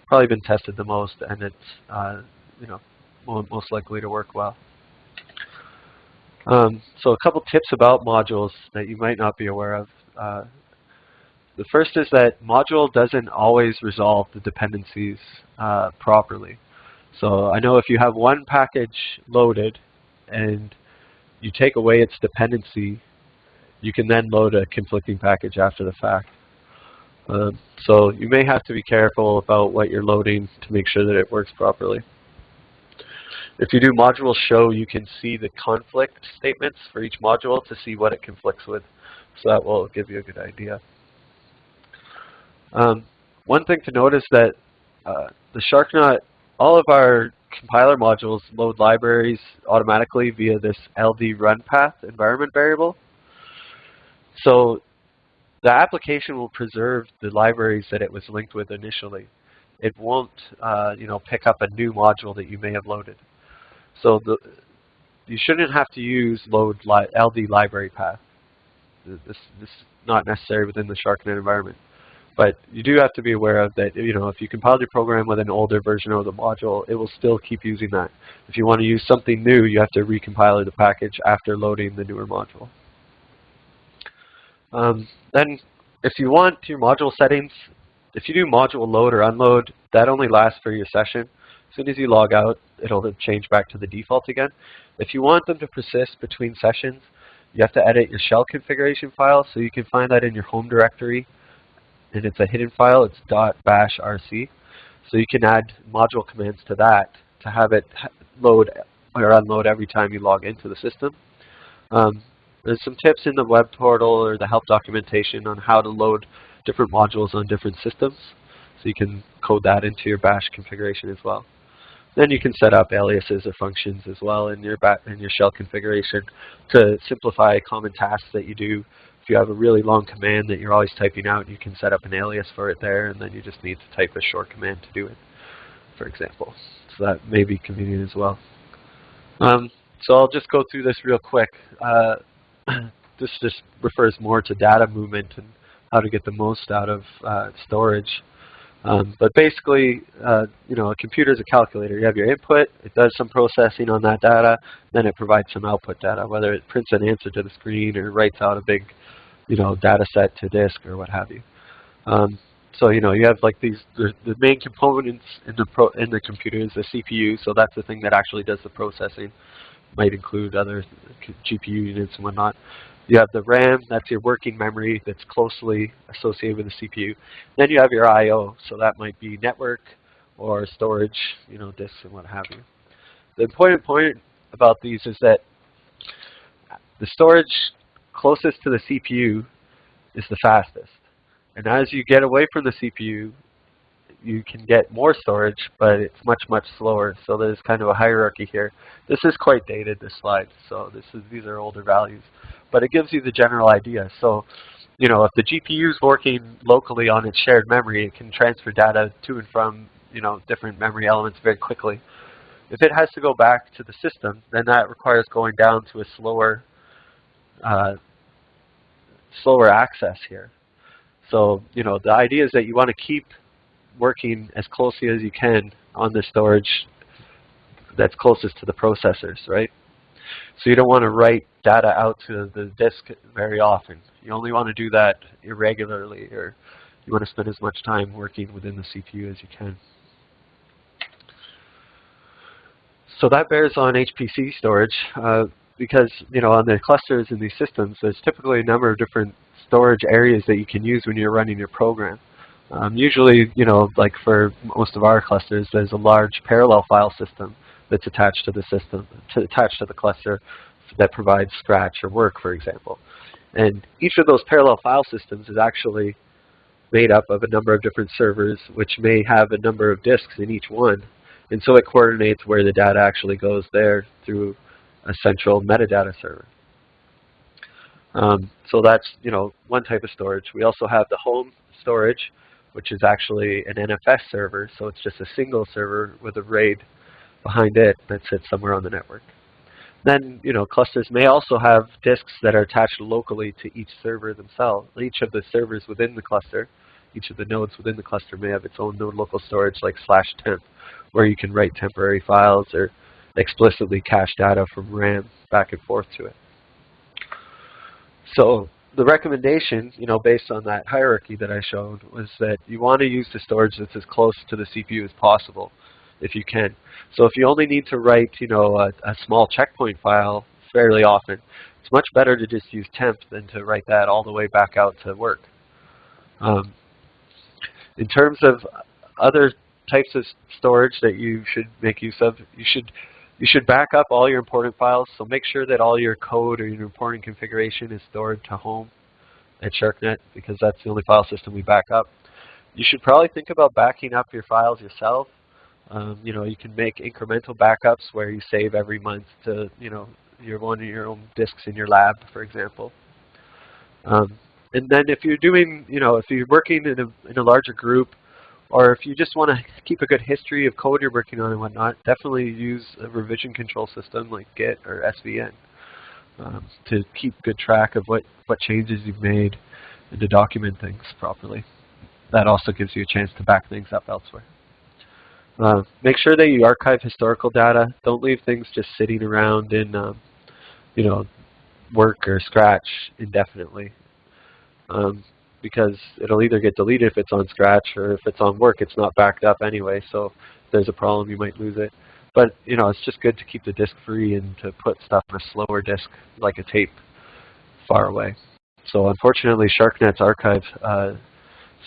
Speaker 1: probably been tested the most, and it's most likely to work well. So a couple tips about modules that you might not be aware of. The first is that module doesn't always resolve the dependencies properly. So I know if you have one package loaded and you take away its dependency, you can then load a conflicting package after the fact. So you may have to be careful about what you're loading to make sure that it works properly. If you do module show, you can see the conflict statements for each module to see what it conflicts with. So that will give you a good idea. One thing to note is that the Sharcnet, all of our compiler modules load libraries automatically via this LD run path environment variable. So the application will preserve the libraries that it was linked with initially. It won't, pick up a new module that you may have loaded. So you shouldn't have to use load LD library path. This is not necessary within the Sharcnet environment. But you do have to be aware of that, if you compile your program with an older version of the module, it will still keep using that. If you want to use something new, you have to recompile the package after loading the newer module. Then if you want your module settings, if you do module load or unload, that only lasts for your session. As soon as you log out, it'll change back to the default again. If you want them to persist between sessions, you have to edit your shell configuration file, so you can find that in your home directory. And it's a hidden file, it's .bashrc. So you can add module commands to that to have it load or unload every time you log into the system. There's some tips in the web portal or the help documentation on how to load different modules on different systems. So you can code that into your bash configuration as well. Then you can set up aliases or functions as well in your shell configuration to simplify common tasks that you do. If you have a really long command that you're always typing out, you can set up an alias for it there, and then you just need to type a short command to do it, for example. So that may be convenient as well. So I'll just go through this real quick. This just refers more to data movement and how to get the most out of storage. But basically, a computer is a calculator. You have your input, it does some processing on that data, then it provides some output data, whether it prints an answer to the screen or writes out a big data set to disk or what have you. So you have like the main components in the computer is the CPU, so that's the thing that actually does the processing. Might include other GPU units and whatnot. You have the RAM, that's your working memory that's closely associated with the CPU. Then you have your I/O, so that might be network or storage, disks and what have you. The important point about these is that the storage closest to the CPU is the fastest. And as you get away from the CPU, you can get more storage, but it's much, much slower. So there's kind of a hierarchy here. This is quite dated, this slide. So these are older values. But it gives you the general idea. So, you know, if the GPU is working locally on its shared memory, it can transfer data to and from, you know, different memory elements very quickly. If it has to go back to the system, then that requires going down to a slower access here. So, you know, the idea is that you want to keep working as closely as you can on the storage that's closest to the processors, right? So you don't want to write data out to the disk very often. You only want to do that irregularly, or you want to spend as much time working within the CPU as you can. So that bears on HPC storage because, you know, on the clusters in these systems, there's typically a number of different storage areas that you can use when you're running your program. Usually, you know, like for most of our clusters, there's a large parallel file system that's attached to the system, attached to the cluster that provides scratch or work, for example. And each of those parallel file systems is actually made up of a number of different servers, which may have a number of disks in each one. And so it coordinates where the data actually goes there through a central metadata server. So that's, you know, one type of storage. We also have the home storage, which is actually an NFS server. So it's just a single server with a RAID behind it that sits somewhere on the network. Then, you know, clusters may also have disks that are attached locally to each server themselves. Each of the servers within the cluster, each of the nodes within the cluster may have its own node local storage like /temp, where you can write temporary files or explicitly cache data from RAM back and forth to it. So the recommendation, you know, based on that hierarchy that I showed, was that you want to use the storage that's as close to the CPU as possible, if you can. So if you only need to write, you know, a small checkpoint file fairly often, it's much better to just use temp than to write that all the way back out to work. In terms of other types of storage that you should make use of, you should back up all your important files. So make sure that all your code or your reporting configuration is stored to home at Sharcnet, because that's the only file system we back up. You should probably think about backing up your files yourself. You know, you can make incremental backups where you save every month to, you know, one of your own disks in your lab, for example. And then if you're doing, you know, if you're working in a larger group, or if you just want to keep a good history of code you're working on and whatnot, definitely use a revision control system like Git or SVN to keep good track of what changes you've made and to document things properly. That also gives you a chance to back things up elsewhere. Make sure that you archive historical data. Don't leave things just sitting around in, you know, work or scratch indefinitely. Because it'll either get deleted if it's on scratch, or if it's on work, it's not backed up anyway. So if there's a problem, you might lose it. But, you know, it's just good to keep the disk free and to put stuff on a slower disk, like a tape, far away. So unfortunately, Sharcnet's archive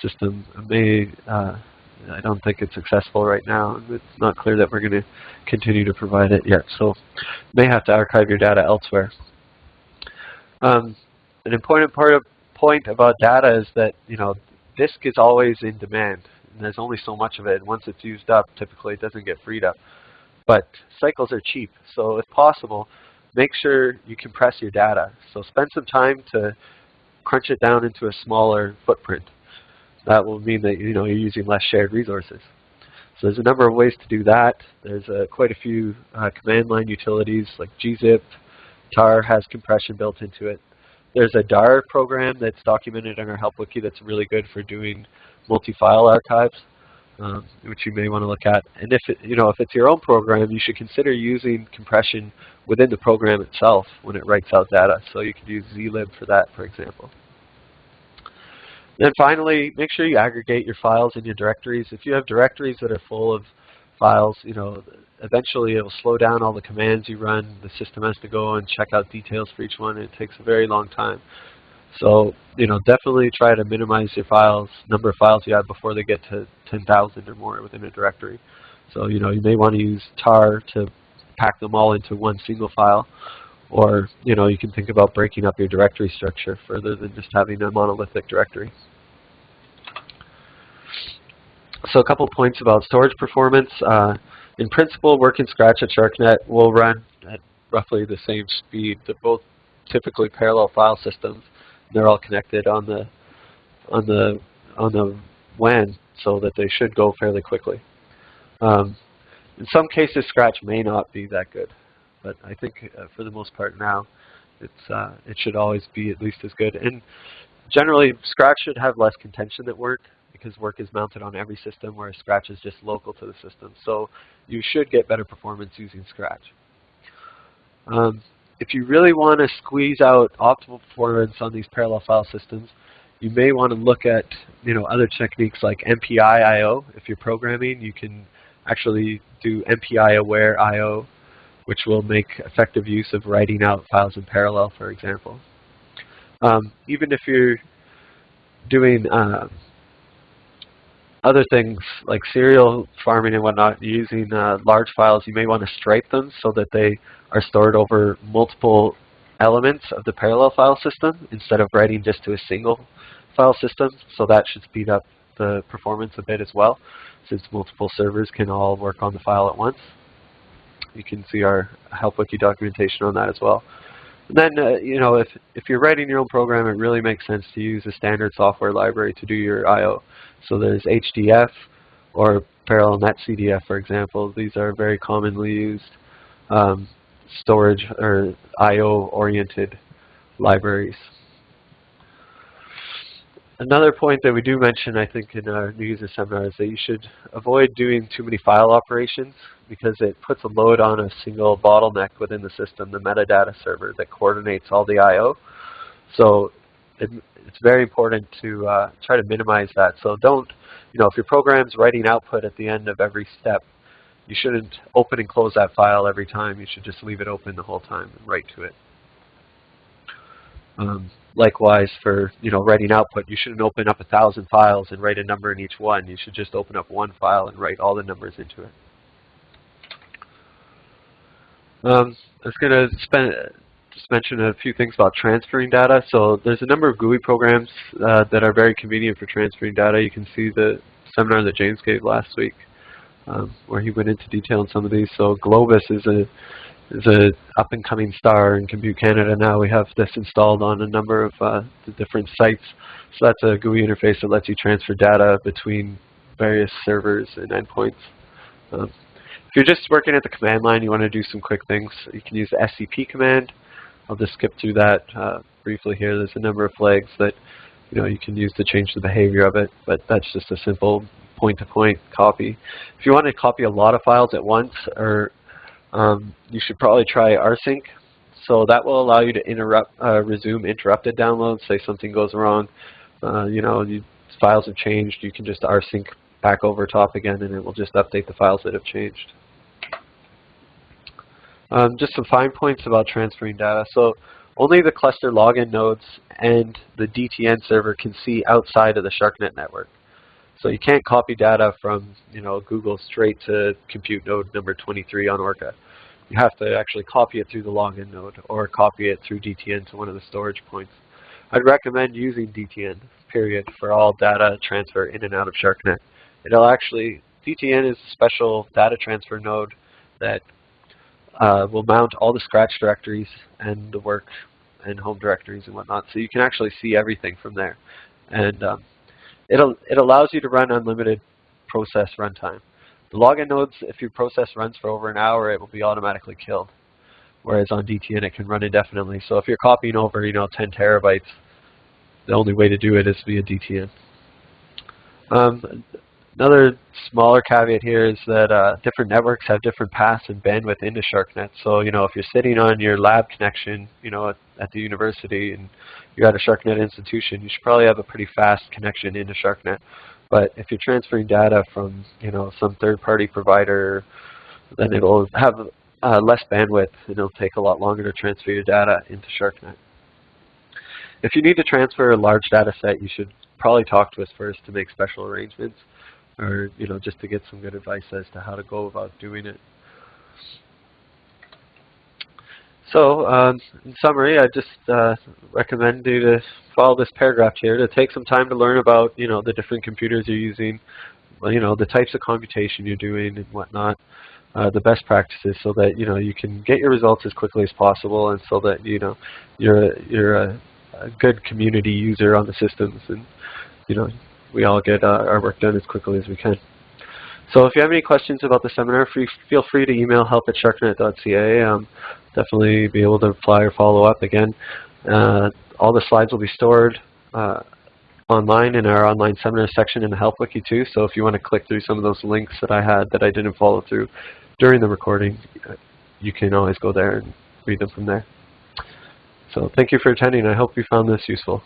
Speaker 1: system may, I don't think it's successful right now. It's not clear that we're going to continue to provide it yet. So you may have to archive your data elsewhere. An important point about data is that, you know, disk is always in demand, and there's only so much of it. Once it's used up, typically it doesn't get freed up. But cycles are cheap, so if possible, make sure you compress your data. So spend some time to crunch it down into a smaller footprint. That will mean that, you know, you're using less shared resources. So there's a number of ways to do that. There's quite a few command line utilities like gzip. tar has compression built into it. There's a DAR program that's documented in our help wiki that's really good for doing multi-file archives, which you may want to look at. And if it's your own program, you should consider using compression within the program itself when it writes out data. So you could use zlib for that, for example. Then finally, make sure you aggregate your files in your directories. If you have directories that are full of files, you know, eventually it will slow down all the commands you run. The system has to go and check out details for each one, and it takes a very long time. So, you know, definitely try to minimize your number of files you have before they get to 10,000 or more within a directory. So, you know, you may want to use tar to pack them all into one single file, or, you know, you can think about breaking up your directory structure further than just having a monolithic directory. So a couple points about storage performance. In principle, working Scratch at Sharcnet will run at roughly the same speed. They're both typically parallel file systems. They're all connected on the on the on the WAN, so that they should go fairly quickly. In some cases, Scratch may not be that good, but I think for the most part now, it should always be at least as good. And generally, Scratch should have less contention than Work, because Work is mounted on every system, whereas Scratch is just local to the system. So you should get better performance using Scratch. If you really want to squeeze out optimal performance on these parallel file systems, you may want to look at other techniques like MPI I/O. If you're programming, you can actually do MPI aware I/O, which will make effective use of writing out files in parallel, for example. Even if you're doing other things like serial farming and whatnot, using large files, you may want to stripe them so that they are stored over multiple elements of the parallel file system instead of writing just to a single file system. So that should speed up the performance a bit as well, since multiple servers can all work on the file at once. You can see our help wiki documentation on that as well. And then, if you're writing your own program, it really makes sense to use a standard software library to do your I/O. So there's HDF or Parallel Net CDF, for example. These are very commonly used storage or I/O-oriented libraries. Another point that we do mention, I think, in our new user seminar is that you should avoid doing too many file operations, because it puts a load on a single bottleneck within the system, the metadata server that coordinates all the I/O. So it's very important to try to minimize that. So don't, if your program's writing output at the end of every step, you shouldn't open and close that file every time. You should just leave it open the whole time and write to it. Likewise, for writing output, you shouldn't open up 1,000 files and write a number in each one. You should just open up one file and write all the numbers into it. I was going to just mention a few things about transferring data. So there's a number of GUI programs that are very convenient for transferring data. You can see the seminar that James gave last week, where he went into detail on some of these. So Globus is a up-and-coming star in Compute Canada now. We have this installed on a number of the different sites. So that's a GUI interface that lets you transfer data between various servers and endpoints. If you're just working at the command line, you want to do some quick things. You can use the SCP command. I'll just skip through that briefly here. There's a number of flags that you can use to change the behavior of it, but that's just a simple point-to-point copy. If you want to copy a lot of files at once, or you should probably try rsync. So that will allow you to resume interrupted downloads. Say something goes wrong, files have changed. You can just rsync back over top again, and it will just update the files that have changed. Just some fine points about transferring data. So only the cluster login nodes and the DTN server can see outside of the Sharcnet network. So you can't copy data from Google straight to compute node number 23 on Orca. You have to actually copy it through the login node or copy it through DTN to one of the storage points. I'd recommend using DTN, period, for all data transfer in and out of Sharcnet. DTN is a special data transfer node that will mount all the Scratch directories and the work and home directories and whatnot. So you can actually see everything from there. And it allows you to run unlimited process runtime. The login nodes, if your process runs for over an hour, it will be automatically killed. Whereas on DTN, it can run indefinitely. So if you're copying over 10 terabytes, the only way to do it is via DTN. Another smaller caveat here is that different networks have different paths and bandwidth into Sharcnet. So if you're sitting on your lab connection, at the university, and you're at a Sharcnet institution, you should probably have a pretty fast connection into Sharcnet. But if you're transferring data from some third-party provider, then it'll have less bandwidth, and it'll take a lot longer to transfer your data into Sharcnet. If you need to transfer a large data set, you should probably talk to us first to make special arrangements, or just to get some good advice as to how to go about doing it. So, in summary, I just recommend you to follow this paragraph here, to take some time to learn about the different computers you're using, well, the types of computation you're doing and whatnot, the best practices, so that you can get your results as quickly as possible, and so that you're a good community user on the systems, and we all get our work done as quickly as we can. So if you have any questions about the seminar, feel free to email help@sharcnet.ca. Definitely be able to reply or follow up again. All the slides will be stored online in our online seminar section in the Help Wiki too. So if you want to click through some of those links that I had that I didn't follow through during the recording, you can always go there and read them from there. So thank you for attending. I hope you found this useful.